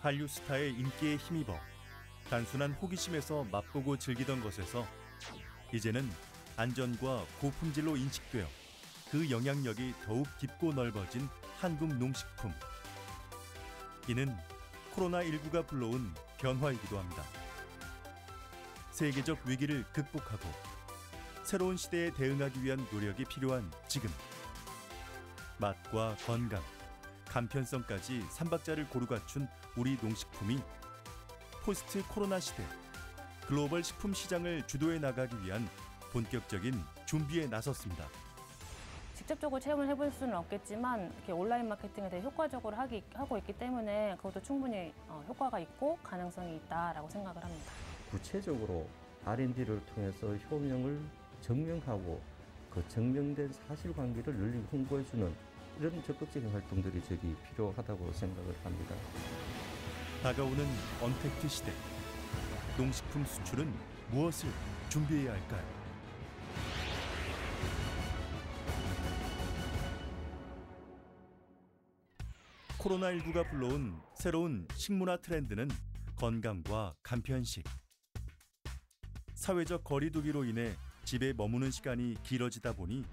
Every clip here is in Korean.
한류 스타의 인기에 힘입어 단순한 호기심에서 맛보고 즐기던 것에서 이제는 안전과 고품질로 인식되어 그 영향력이 더욱 깊고 넓어진 한국 농식품. 이는 코로나19가 불러온 변화이기도 합니다. 세계적 위기를 극복하고 새로운 시대에 대응하기 위한 노력이 필요한 지금. 맛과 건강, 간편성까지 삼박자를 고루 갖춘 우리 농식품이 포스트 코로나 시대 글로벌 식품 시장을 주도해 나가기 위한 본격적인 준비에 나섰습니다. 직접적으로 체험을 해볼 수는 없겠지만 이렇게 온라인 마케팅에 대해 효과적으로 하고 있기 때문에 그것도 충분히 효과가 있고 가능성이 있다라고 생각을 합니다. 구체적으로 R&D를 통해서 효능을 증명하고 그 증명된 사실관계를 널리 홍보해주는 이런 적극적인 활동들이 저기 필요하다고 생각을 합니다. 다가오는 언택트 시대, 농식품 수출은 무엇을 준비해야 할까요? 코로나19가 불러온 새로운 식문화 트렌드는 건강과 간편식. 사회적 거리 두기로 인해 집에 머무는 시간이 길어지다 보니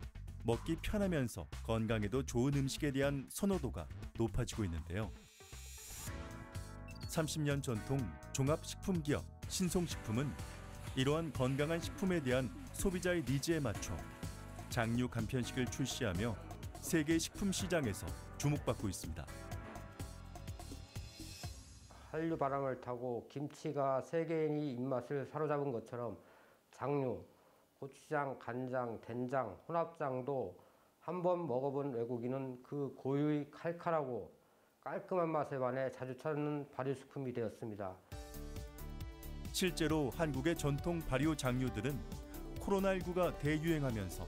먹기 편하면서 건강에도 좋은 음식에 대한 선호도가 높아지고 있는데요. 30년 전통 종합식품기업 신송식품은 이러한 건강한 식품에 대한 소비자의 니즈에 맞춰 장류 간편식을 출시하며 세계 식품 시장에서 주목받고 있습니다. 한류 바람을 타고 김치가 세계인의 입맛을 사로잡은 것처럼 장류, 고추장, 간장, 된장, 혼합장도 한번 먹어본 외국인은 그 고유의 칼칼하고 깔끔한 맛에 반해 자주 찾는 발효식품이 되었습니다. 실제로 한국의 전통 발효 장류들은 코로나19가 대유행하면서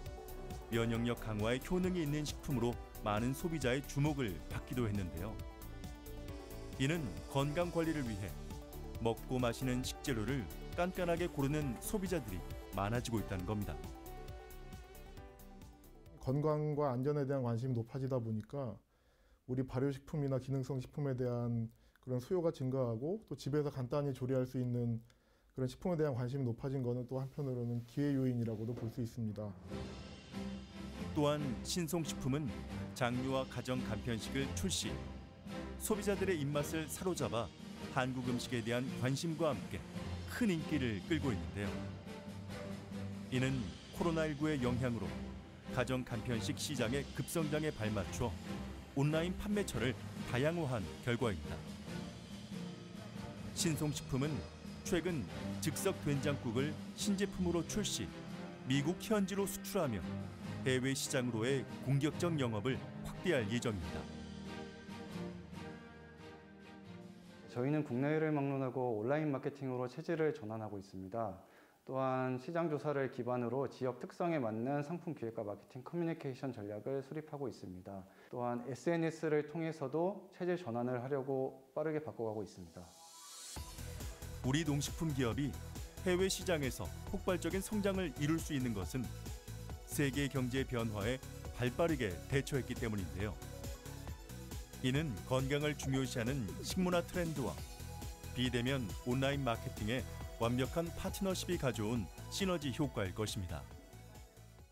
면역력 강화에 효능이 있는 식품으로 많은 소비자의 주목을 받기도 했는데요. 이는 건강 관리를 위해 먹고 마시는 식재료를 깐깐하게 고르는 소비자들이 많아지고 있다는 겁니다. 건강과 안전에 대한 관심이 높아지다 보니까 우리 발효식품이나 기능성 식품에 대한 그런 수요가 증가하고 또 집에서 간단히 조리할 수 있는 그런 식품에 대한 관심이 높아진 것은 또 한편으로는 기회 요인이라고도 볼 수 있습니다. 또한 신송식품은 장류와 가정 간편식을 출시. 소비자들의 입맛을 사로잡아 한국 음식에 대한 관심과 함께 큰 인기를 끌고 있는데요. 이는 코로나19의 영향으로 가정 간편식 시장의 급성장에 발맞춰 온라인 판매처를 다양화한 결과입니다. 신송식품은 최근 즉석 된장국을 신제품으로 출시, 미국 현지로 수출하며 해외 시장으로의 공격적 영업을 확대할 예정입니다. 저희는 국내외를 막론하고 온라인 마케팅으로 체질을 전환하고 있습니다. 또한 시장 조사를 기반으로 지역 특성에 맞는 상품 기획과 마케팅 커뮤니케이션 전략을 수립하고 있습니다. 또한 SNS를 통해서도 체질 전환을 하려고 빠르게 바꿔가고 있습니다. 우리 농식품 기업이 해외 시장에서 폭발적인 성장을 이룰 수 있는 것은 세계 경제 변화에 발빠르게 대처했기 때문인데요. 이는 건강을 중요시하는 식문화 트렌드와 비대면 온라인 마케팅의 완벽한 파트너십이 가져온 시너지 효과일 것입니다.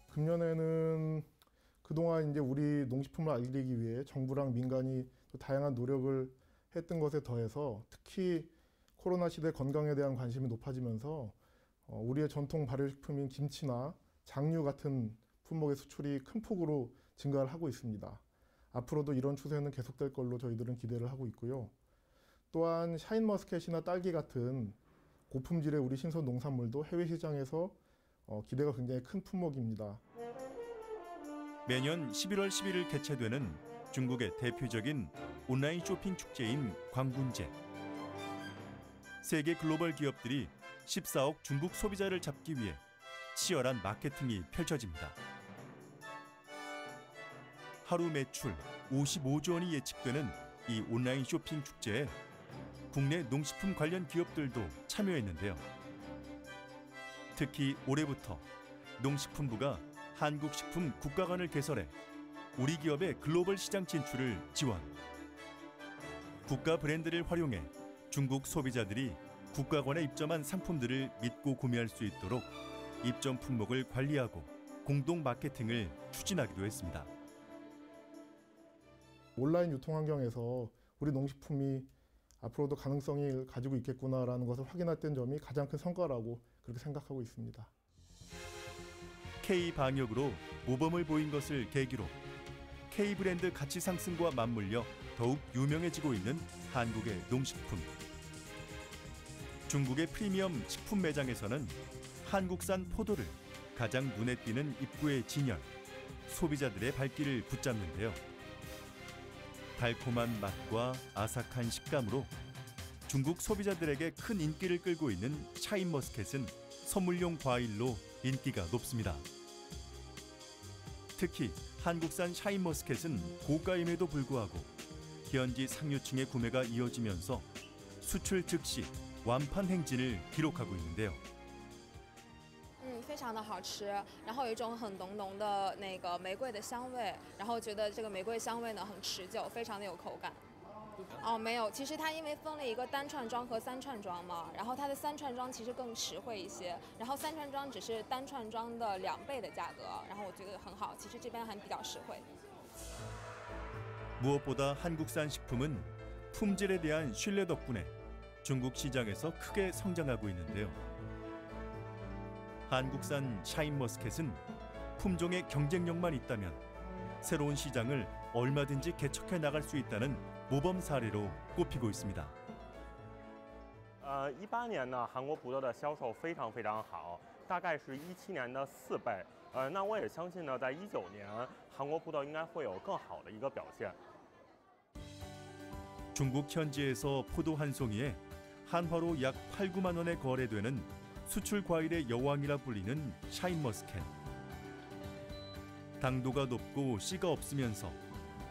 금년에는 그동안 이제 우리 농식품을 알리기 위해 정부랑 민간이 또 다양한 노력을 했던 것에 더해서 특히 코로나 시대 건강에 대한 관심이 높아지면서 우리의 전통 발효식품인 김치나 장류 같은 품목의 수출이 큰 폭으로 증가를 하고 있습니다. 앞으로도 이런 추세는 계속될 걸로 저희들은 기대를 하고 있고요. 또한 샤인머스켓이나 딸기 같은 고품질의 우리 신선 농산물도 해외 시장에서 기대가 굉장히 큰 품목입니다. 매년 11월 11일 개최되는 중국의 대표적인 온라인 쇼핑 축제인 광군제. 세계 글로벌 기업들이 14억 중국 소비자를 잡기 위해 치열한 마케팅이 펼쳐집니다. 하루 매출 55조 원이 예측되는 이 온라인 쇼핑 축제에 국내 농식품 관련 기업들도 참여했는데요. 특히 올해부터 농식품부가 한국식품 국가관을 개설해 우리 기업의 글로벌 시장 진출을 지원. 국가 브랜드를 활용해 중국 소비자들이 국가관에 입점한 상품들을 믿고 구매할 수 있도록 입점 품목을 관리하고 공동 마케팅을 추진하기도 했습니다. 온라인 유통 환경에서 우리 농식품이 앞으로도 가능성이 가지고 있겠구나라는 것을 확인했던 점이 가장 큰 성과라고 그렇게 생각하고 있습니다. K 방역으로 모범을 보인 것을 계기로 K 브랜드 가치 상승과 맞물려 더욱 유명해지고 있는 한국의 농식품. 중국의 프리미엄 식품 매장에서는 한국산 포도를 가장 눈에 띄는 입구의 진열, 소비자들의 발길을 붙잡는데요. 달콤한 맛과 아삭한 식감으로 중국 소비자들에게 큰 인기를 끌고 있는 샤인머스켓은 선물용 과일로 인기가 높습니다. 특히 한국산 샤인머스켓은 고가임에도 불구하고 현지 상류층의 구매가 이어지면서 수출 즉시 완판 행진을 기록하고 있는데요. 非常的好吃，然后有一种很浓浓的那个玫瑰的香味，然后觉得这个玫瑰香味呢很持久，非常的有口感。哦，没有，其实它因为分了一个单串装和三串装嘛，然后它的三串装其实更实惠一些，然后三串装只是单串装的2倍的价格，然后我觉得很好，其实这边还比较实惠。 무엇보다 한국산 식품은 품질에 대한 신뢰 덕분에 중국 시장에서 크게 성장하고 있는데요. 한국산 샤인머스켓은 품종의 경쟁력만 있다면 새로운 시장을 얼마든지 개척해 나갈 수 있다는 모범 사례로 꼽히고 있습니다. 18年呢，韩国葡萄的销售非常好，大概是17年的4倍。那我也相信呢，在19年，韩国葡萄应该会有更好的一个表现。 중국 현지에서 포도 한 송이에 한화로 약 8, 9만 원에 거래되는 수출 과일의 여왕이라 불리는 샤인머스켓. 당도가 높고 씨가 없으면서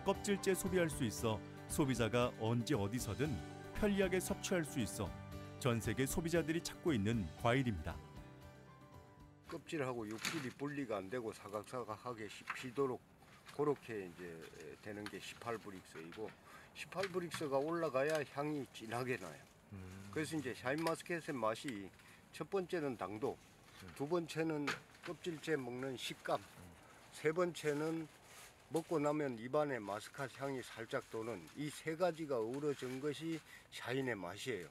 껍질째 소비할 수 있어 소비자가 언제 어디서든 편리하게 섭취할 수 있어 전 세계 소비자들이 찾고 있는 과일입니다. 껍질하고 육질이 분리가 안 되고 사각사각하게 씹히도록 그렇게 이제 되는 게 18브릭스이고 18브릭스가 올라가야 향이 진하게 나요. 그래서 이제 샤인머스켓의 맛이 첫 번째는 당도, 두 번째는 껍질째 먹는 식감, 세 번째는 먹고 나면 입안에 마스카스 향이 살짝 도는 이 세 가지가 어우러진 것이 샤인의 맛이에요.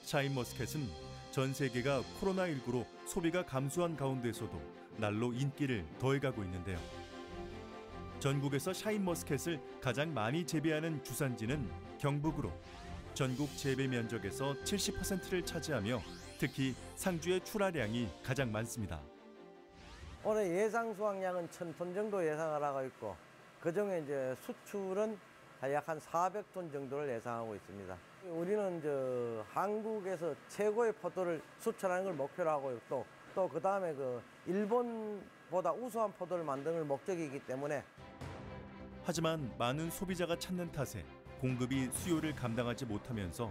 샤인머스켓은 전 세계가 코로나19로 소비가 감소한 가운데서도 날로 인기를 더해가고 있는데요. 전국에서 샤인머스켓을 가장 많이 재배하는 주산지는 경북으로 전국 재배 면적에서 70%를 차지하며 특히 상주의 출하량이 가장 많습니다. 올해 예상 수확량은 1,000톤 정도 예상을 하고 있고 그중에 이제 수출은 약 한 400톤 정도를 예상하고 있습니다. 우리는 한국에서 최고의 포도를 수출하는 걸 목표로 하고 있고 또 그다음에 일본보다 우수한 포도를 만드는 걸 목적이기 때문에 하지만 많은 소비자가 찾는 탓에 공급이 수요를 감당하지 못하면서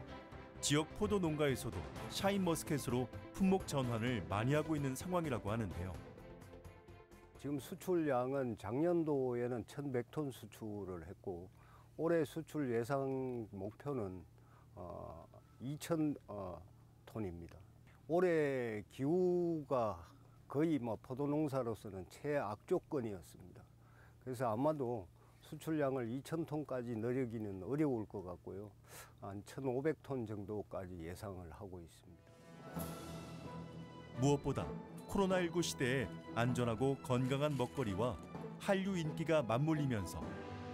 지역 포도 농가에서도 샤인머스켓으로 품목 전환을 많이 하고 있는 상황이라고 하는데요. 지금 수출량은 작년도에는 1,100톤 수출을 했고 올해 수출 예상 목표는 2,000톤입니다. 올해 기후가 거의 포도 농사로서는 최악조건이었습니다. 그래서 아마도 수출량을 2,000톤까지 늘리기는 어려울 것 같고요. 한 1,500톤 정도까지 예상을 하고 있습니다. 무엇보다 코로나19 시대에 안전하고 건강한 먹거리와 한류 인기가 맞물리면서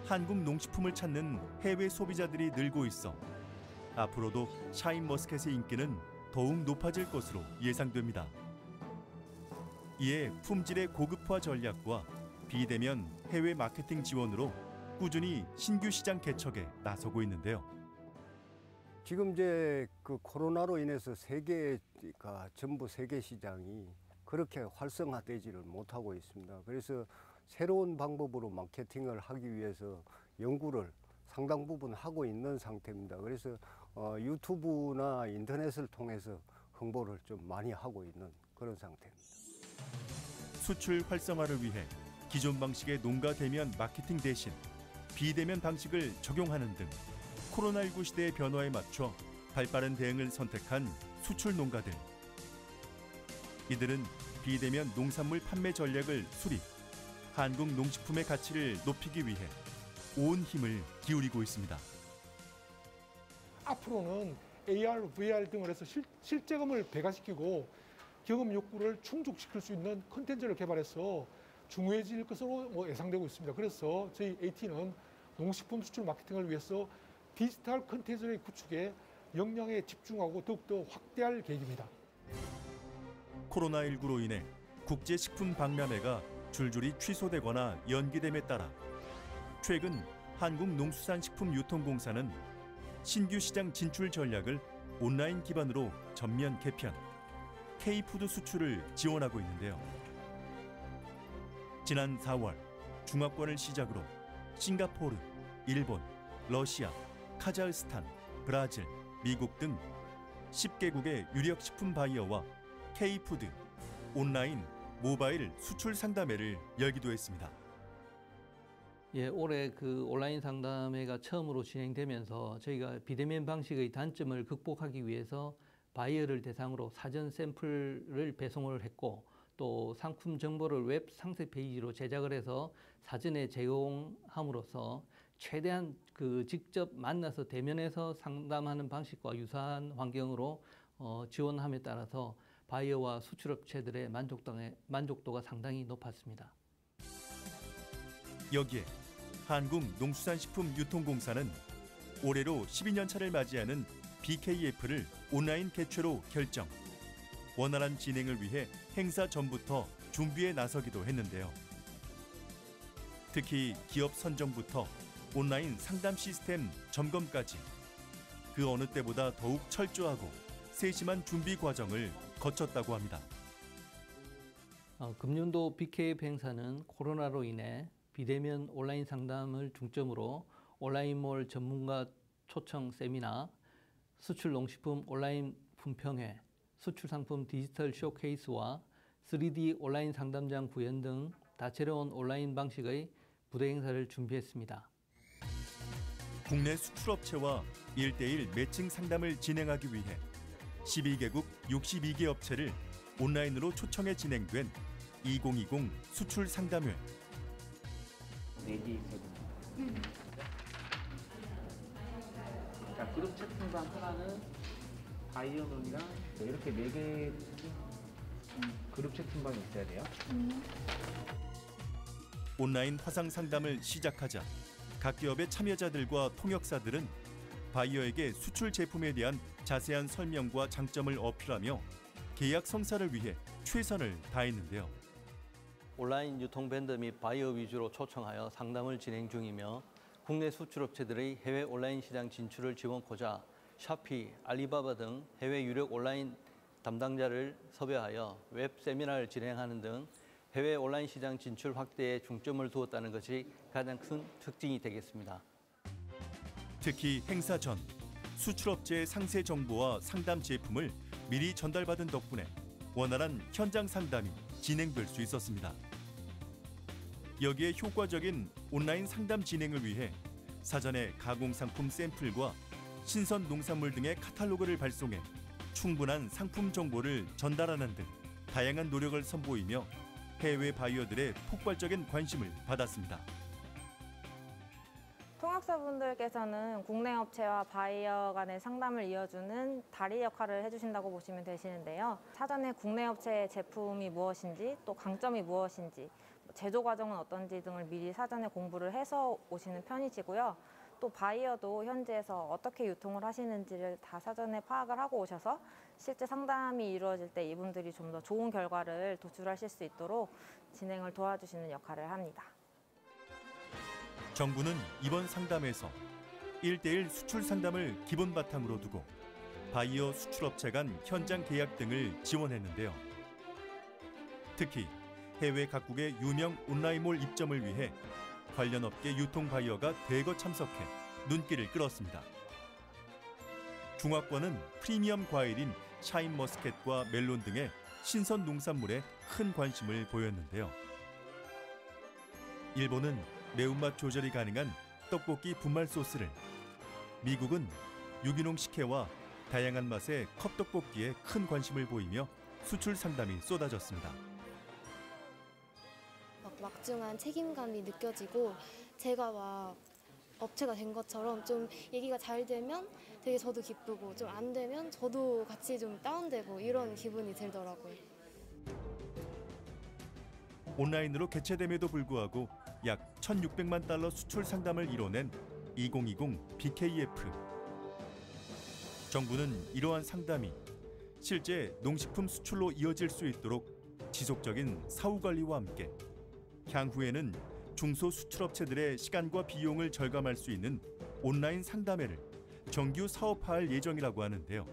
한국 농식품을 찾는 해외 소비자들이 늘고 있어 앞으로도 샤인머스켓의 인기는 더욱 높아질 것으로 예상됩니다. 이에 품질의 고급화 전략과 비대면 해외 마케팅 지원으로 꾸준히 신규 시장 개척에 나서고 있는데요. 지금 이제 코로나로 인해서 전부 세계 시장이 그렇게 활성화되지를 못하고 있습니다. 그래서 새로운 방법으로 마케팅을 하기 위해서 연구를 상당 부분 하고 있는 상태입니다. 그래서 유튜브나 인터넷을 통해서 홍보를 좀 많이 하고 있는 그런 상태입니다. 수출 활성화를 위해 기존 방식의 농가 대면 마케팅 대신 비대면 방식을 적용하는 등 코로나19 시대의 변화에 맞춰 발빠른 대응을 선택한 수출 농가들. 이들은 비대면 농산물 판매 전략을 수립, 한국 농식품의 가치를 높이기 위해 온 힘을 기울이고 있습니다. 앞으로는 AR, VR 등을 해서 실제금을 배가시키고 경험 욕구를 충족시킬 수 있는 콘텐츠를 개발해서 중요해질 것으로 예상되고 있습니다. 그래서 저희 AT는 농식품 수출 마케팅을 위해서 디지털 콘텐츠의 구축에 역량에 집중하고 더욱더 확대할 계획입니다. 코로나19로 인해 국제식품 박람회가 줄줄이 취소되거나 연기됨에 따라 최근 한국농수산식품유통공사는 신규 시장 진출 전략을 온라인 기반으로 전면 개편, K푸드 수출을 지원하고 있는데요. 지난 4월 중화권을 시작으로 싱가포르, 일본, 러시아, 카자흐스탄, 브라질, 미국 등 10개국의 유력 식품 바이어와 K푸드, 온라인, 모바일 수출 상담회를 열기도 했습니다. 예, 올해 그 온라인 상담회가 처음으로 진행되면서 저희가 비대면 방식의 단점을 극복하기 위해서 바이어를 대상으로 사전 샘플을 배송을 했고 또 상품 정보를 웹 상세 페이지로 제작을 해서 사전에 제공함으로써 최대한 그 직접 만나서 대면해서 상담하는 방식과 유사한 환경으로 지원함에 따라서 바이어와 수출업체들의 만족도가 상당히 높았습니다. 여기에 한국농수산식품유통공사는 올해로 12년 차를 맞이하는 BKF를 온라인 개최로 결정. 원활한 진행을 위해 행사 전부터 준비에 나서기도 했는데요. 특히 기업 선정부터 온라인 상담 시스템 점검까지 그 어느 때보다 더욱 철저하고 세심한 준비 과정을 거쳤다고 합니다. 금년도 BKF 행사는 코로나로 인해 비대면 온라인 상담을 중점으로 온라인몰 전문가 초청 세미나, 수출 농식품 온라인 품평회, 수출 상품 디지털 쇼케이스와 3D 온라인 상담장 구현 등 다채로운 온라인 방식의 부대 행사를 준비했습니다. 국내 수출업체와 1:1 매칭 상담을 진행하기 위해 12개국 62개 업체를 온라인으로 초청해 진행된 2020 수출 상담회. 4개 있거든요. 자, 그룹 채팅방 하나는 바이어론이랑 이렇게 4개 그룹 채팅방이 있어야 돼요. 온라인 화상 상담을 시작하자 각 기업의 참여자들과 통역사들은 바이어에게 수출 제품에 대한 자세한 설명과 장점을 어필하며 계약 성사를 위해 최선을 다했는데요. 온라인 유통 밴드 및 바이어 위주로 초청하여 상담을 진행 중이며 국내 수출업체들의 해외 온라인 시장 진출을 지원하고자 샤피, 알리바바 등 해외 유력 온라인 담당자를 섭외하여 웹 세미나를 진행하는 등 해외 온라인 시장 진출 확대에 중점을 두었다는 것이 가장 큰 특징이 되겠습니다. 특히 행사 전 수출업체의 상세 정보와 상담 제품을 미리 전달받은 덕분에 원활한 현장 상담이 진행될 수 있었습니다. 여기에 효과적인 온라인 상담 진행을 위해 사전에 가공상품 샘플과 신선 농산물 등의 카탈로그를 발송해 충분한 상품 정보를 전달하는 등 다양한 노력을 선보이며 해외 바이어들의 폭발적인 관심을 받았습니다. 통역사분들께서는 국내 업체와 바이어 간의 상담을 이어주는 다리 역할을 해주신다고 보시면 되시는데요. 사전에 국내 업체의 제품이 무엇인지 또 강점이 무엇인지 제조 과정은 어떤지 등을 미리 사전에 공부를 해서 오시는 편이시고요. 또 바이어도 현지에서 어떻게 유통을 하시는지를 다 사전에 파악을 하고 오셔서 실제 상담이 이루어질 때 이분들이 좀 더 좋은 결과를 도출하실 수 있도록 진행을 도와주시는 역할을 합니다. 정부는 이번 상담에서 1:1 수출 상담을 기본 바탕으로 두고 바이어 수출업체 간 현장 계약 등을 지원했는데요. 특히 해외 각국의 유명 온라인몰 입점을 위해 관련 업계 유통 바이어가 대거 참석해 눈길을 끌었습니다. 중화권은 프리미엄 과일인 샤인머스켓과 멜론 등의 신선 농산물에 큰 관심을 보였는데요. 일본은 매운맛 조절이 가능한 떡볶이 분말 소스를, 미국은 유기농 식혜와 다양한 맛의 컵떡볶이에 큰 관심을 보이며 수출 상담이 쏟아졌습니다. 막중한 책임감이 느껴지고 제가 막 업체가 된 것처럼 좀 얘기가 잘 되면 되게 저도 기쁘고 좀 안 되면 저도 같이 좀 다운되고 이런 기분이 들더라고요. 온라인으로 개최됨에도 불구하고 약 1,600만 달러 수출 상담을 이뤄낸 2020 BKF. 정부는 이러한 상담이 실제 농식품 수출로 이어질 수 있도록 지속적인 사후 관리와 함께 향후에는 중소수출업체들의 시간과 비용을 절감할 수 있는 온라인 상담회를 정규 사업화할 예정이라고 하는데요.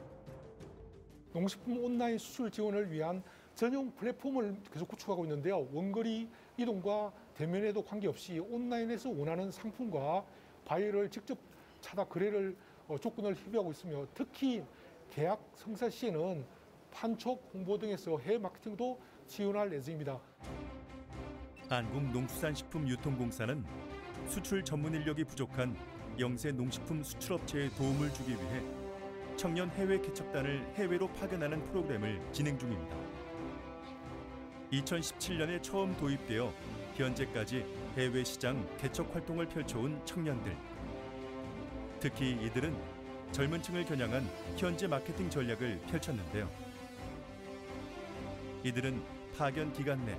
농식품 온라인 수출 지원을 위한 전용 플랫폼을 계속 구축하고 있는데요. 원거리 이동과 대면에도 관계없이 온라인에서 원하는 상품과 바이어를 직접 찾아 거래를 조건을 협의하고 있으며 특히 계약 성사 시에는 판촉, 홍보 등에서 해외 마케팅도 지원할 예정입니다. 한국농수산식품유통공사는 수출 전문 인력이 부족한 영세 농식품 수출업체에 도움을 주기 위해 청년 해외 개척단을 해외로 파견하는 프로그램을 진행 중입니다. 2017년에 처음 도입되어 현재까지 해외 시장 개척 활동을 펼쳐온 청년들. 특히 이들은 젊은 층을 겨냥한 현재 마케팅 전략을 펼쳤는데요. 이들은 파견 기간 내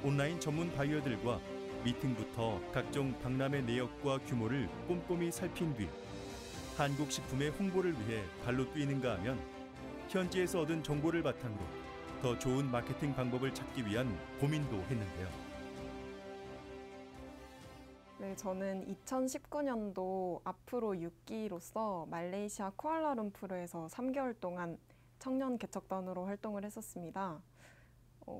온라인 전문 바이어들과 미팅부터 각종 박람회 내역과 규모를 꼼꼼히 살핀 뒤 한국 식품의 홍보를 위해 발로 뛰는가 하면 현지에서 얻은 정보를 바탕으로 더 좋은 마케팅 방법을 찾기 위한 고민도 했는데요. 네, 저는 2019년도 앞으로 6기로서 말레이시아 쿠알라룸푸르에서 3개월 동안 청년 개척단으로 활동을 했었습니다.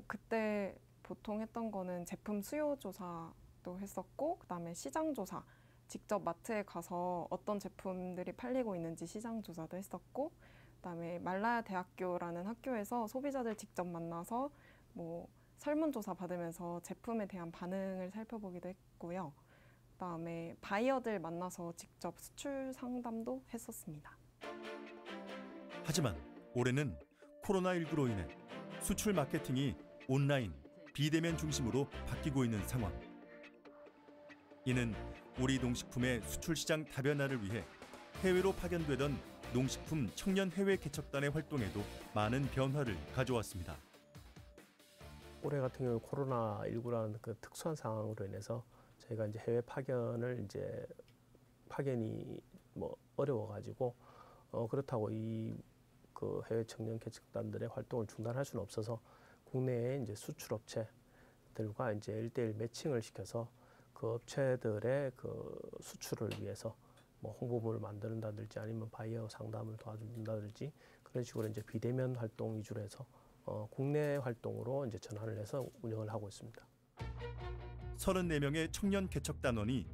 그때 보통 했던 거는 제품 수요 조사도 했었고, 그다음에 시장 조사, 직접 마트에 가서 어떤 제품들이 팔리고 있는지 시장 조사도 했었고, 그다음에 말라야 대학교라는 학교에서 소비자들 직접 만나서 뭐 설문조사 받으면서 제품에 대한 반응을 살펴보기도 했고요. 그다음에 바이어들 만나서 직접 수출 상담도 했었습니다. 하지만 올해는 코로나19로 인해 수출 마케팅이 온라인, 비대면 중심으로 바뀌고 있는 상황. 이는 우리 농식품의 수출 시장 다변화를 위해 해외로 파견되던 농식품 청년 해외 개척단의 활동에도 많은 변화를 가져왔습니다. 올해 같은 경우 코로나19라는 그 특수한 상황으로 인해서 저희가 이제 해외 파견을 파견이 뭐 어려워가지고 그렇다고 그 해외 청년 개척단들의 활동을 중단할 수는 없어서 국내에 이제 수출업체들과 이제 1대1 매칭을 시켜서 그 업체들의 그 수출을 위해서 뭐 홍보물을 만든다든지 아니면 바이어 상담을 도와준다든지 그런 식으로 이제 비대면 활동 위주로 해서 국내 활동으로 이제 전환을 해서 운영을 하고 있습니다. 34명의 청년 개척단원이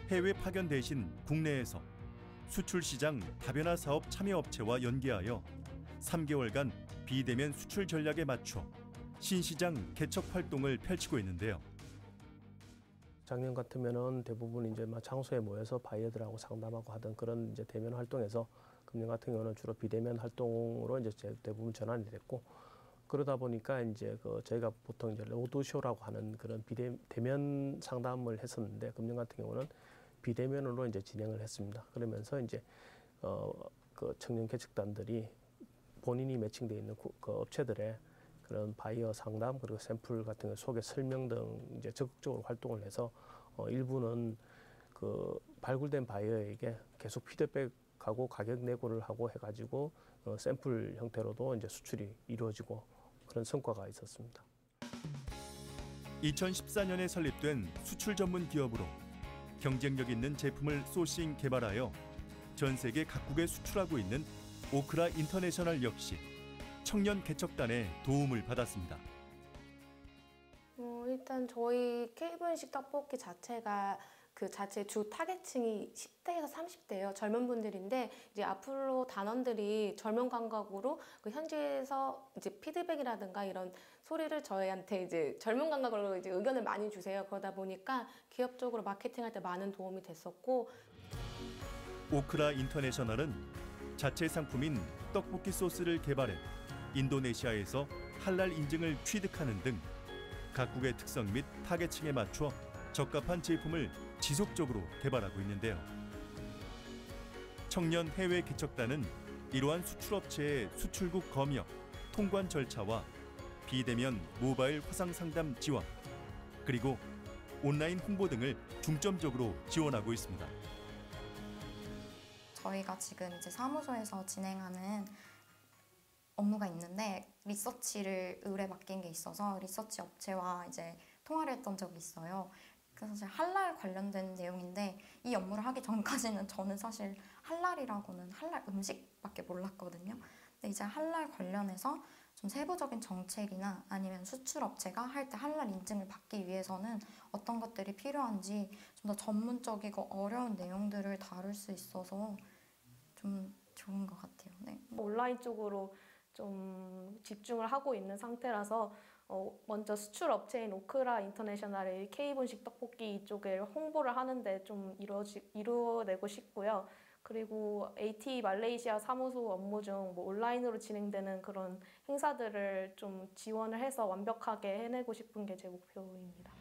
해외 파견 대신 국내에서 수출 시장 다변화 사업 참여 업체와 연계하여 3개월간 비대면 수출 전략에 맞춰 신시장 개척 활동을 펼치고 있는데요. 작년 같으면은 대부분 이제 장소에 모여서 바이어들하고 상담하고 하던 그런 이제 대면 활동에서 금년 같은 경우는 주로 비대면 활동으로 이제 대부분 전환이 됐고 그러다 보니까 이제 저희가 보통 이제 로드쇼라고 하는 그런 대면 상담을 했었는데 금년 같은 경우는 비대면으로 이제 진행을 했습니다. 그러면서 이제 그 청년 개척단들이 본인이 매칭되어 있는 그 업체들의 그런 바이어 상담 그리고 샘플 같은 거 소개 설명 등 이제 적극적으로 활동을 해서 일부는 그 발굴된 바이어에게 계속 피드백하고 가격 내고를 하고 해가지고 샘플 형태로도 이제 수출이 이루어지고 그런 성과가 있었습니다. 2014년에 설립된 수출 전문 기업으로 경쟁력 있는 제품을 소싱 개발하여 전 세계 각국에 수출하고 있는 오크라 인터내셔널 역시 청년 개척단의 도움을 받았습니다. 일단 저희 K분식 떡볶이 자체가 그 자체 주 타겟층이 10대에서 30대예요. 젊은 분들인데 이제 앞으로 단원들이 젊은 감각으로 그 현지에서 이제 피드백이라든가 이런 소리를 저희한테 이제 젊은 감각으로 이제 의견을 많이 주세요. 그러다 보니까 기업적으로 마케팅할 때 많은 도움이 됐었고. 오크라 인터내셔널은 자체 상품인 떡볶이 소스를 개발해 인도네시아에서 할랄 인증을 취득하는 등 각국의 특성 및 타겟층에 맞춰 적합한 제품을 지속적으로 개발하고 있는데요. 청년 해외 개척단은 이러한 수출업체의 수출국 검역, 통관 절차와 비대면 모바일 화상 상담 지원, 그리고 온라인 홍보 등을 중점적으로 지원하고 있습니다. 저희가 지금 이제 사무소에서 진행하는 업무가 있는데 리서치를 의뢰받긴 게 있어서 리서치 업체와 이제 통화를 했던 적이 있어요. 그래서 사실 할랄 관련된 내용인데 이 업무를 하기 전까지는 저는 사실 할랄이라고는 할랄 음식밖에 몰랐거든요. 근데 이제 할랄 관련해서 좀 세부적인 정책이나 아니면 수출업체가 할 때 할랄 인증을 받기 위해서는 어떤 것들이 필요한지 좀 더 전문적이고 어려운 내용들을 다룰 수 있어서 좀 좋은 것 같아요. 네. 온라인 쪽으로 좀 집중을 하고 있는 상태라서 먼저 수출 업체인 오크라 인터내셔널의 K분식 떡볶이 이쪽을 홍보를 하는데 좀 이루어내고 싶고요. 그리고 AT 말레이시아 사무소 업무 중 온라인으로 진행되는 그런 행사들을 좀 지원을 해서 완벽하게 해내고 싶은 게 제 목표입니다.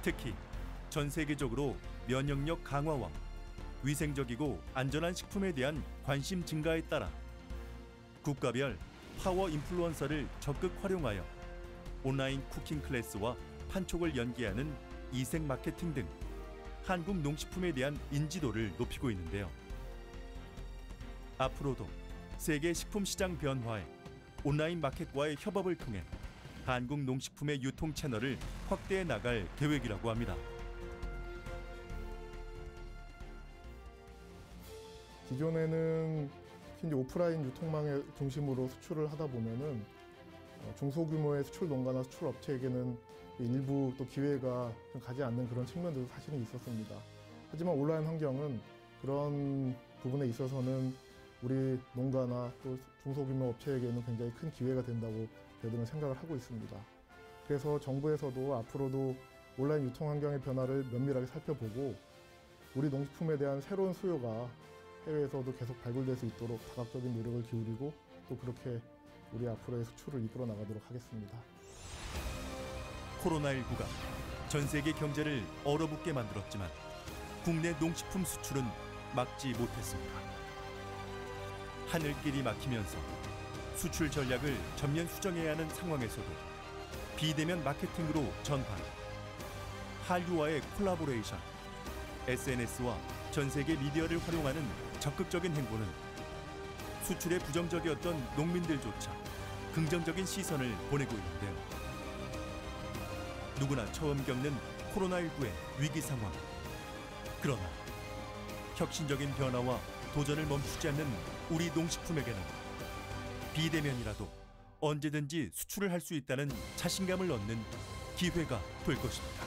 특히 전 세계적으로 면역력 강화와 위생적이고 안전한 식품에 대한 관심 증가에 따라 국가별 파워 인플루언서를 적극 활용하여 온라인 쿠킹 클래스와 판촉을 연계하는 이색 마케팅 등 한국 농식품에 대한 인지도를 높이고 있는데요. 앞으로도 세계 식품 시장 변화에 온라인 마켓과의 협업을 통해 한국 농식품의 유통 채널을 확대해 나갈 계획이라고 합니다. 기존에는 특히 이제 오프라인 유통망의 중심으로 수출을 하다 보면은 중소규모의 수출 농가나 수출 업체에게는 일부 또 기회가 좀 가지 않는 그런 측면들도 사실은 있었습니다. 하지만 온라인 환경은 그런 부분에 있어서는 우리 농가나 또 중소규모 업체에게는 굉장히 큰 기회가 된다고 저희들은 생각을 하고 있습니다. 그래서 정부에서도 앞으로도 온라인 유통 환경의 변화를 면밀하게 살펴보고 우리 농식품에 대한 새로운 수요가 해외에서도 계속 발굴될 수 있도록 다각적인 노력을 기울이고 또 그렇게 우리 앞으로의 수출을 이끌어 나가도록 하겠습니다. 코로나19가 전 세계 경제를 얼어붙게 만들었지만 국내 농식품 수출은 막지 못했습니다. 하늘길이 막히면서 수출 전략을 전면 수정해야 하는 상황에서도 비대면 마케팅으로 전환, 한류와의 콜라보레이션, SNS와 전 세계 미디어를 활용하는 적극적인 행보는 수출에 부정적이었던 농민들조차 긍정적인 시선을 보내고 있는데요. 누구나 처음 겪는 코로나19의 위기 상황. 그러나 혁신적인 변화와 도전을 멈추지 않는 우리 농식품에게는 비대면이라도 언제든지 수출을 할 수 있다는 자신감을 얻는 기회가 될 것입니다.